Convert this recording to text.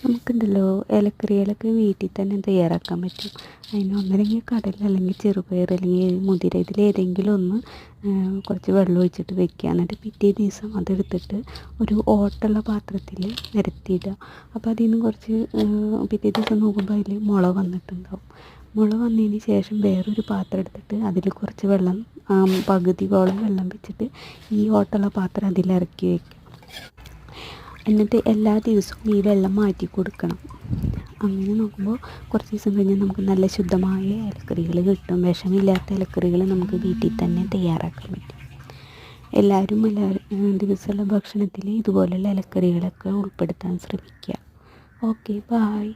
നമുക്കുണ്ടല്ലോ ഇലക്കറികളൊക്കെ വീട്ടിൽ തന്നെ തയ്യാറാക്കാൻ പറ്റും. അതിന് ഒന്നല്ലെങ്കിൽ കടല അല്ലെങ്കിൽ ചെറുപയർ അല്ലെങ്കിൽ മുതിര ഇതിലേതെങ്കിലും ഒന്ന് കുറച്ച് വെള്ളം ഒഴിച്ചിട്ട് വെക്കുക. എന്നിട്ട് പിറ്റേ ദിവസം അതെടുത്തിട്ട് ഒരു ഓട്ടുള്ള പാത്രത്തിൽ നിരത്തിയിടുക. അപ്പോൾ അതിൽ നിന്ന് കുറച്ച് പിറ്റേ ദിവസം നോക്കുമ്പോൾ അതിൽ മുള വന്നിട്ടുണ്ടാവും. മുള വന്നതിന് ശേഷം വേറൊരു പാത്രം എടുത്തിട്ട് അതിൽ കുറച്ച് വെള്ളം പകുതിയോളം വെള്ളം വെച്ചിട്ട് ഈ ഓട്ടുള്ള പാത്രം അതിലിറക്കി വയ്ക്കുക. എന്നിട്ട് എല്ലാ ദിവസവും ഈ വെള്ളം മാറ്റി കൊടുക്കണം. അങ്ങനെ നോക്കുമ്പോൾ കുറച്ച് ദിവസം കഴിഞ്ഞാൽ നമുക്ക് നല്ല ശുദ്ധമായ ഇലക്കറികൾ കിട്ടും. വിഷമില്ലാത്ത ഇലക്കറികൾ നമുക്ക് വീട്ടിൽ തന്നെ തയ്യാറാക്കാൻ പറ്റും. എല്ലാവരും ദിവസമുള്ള ഭക്ഷണത്തിൽ ഇതുപോലുള്ള ഇലക്കറികളൊക്കെ ഉൾപ്പെടുത്താൻ ശ്രമിക്കുക. Okay, bye.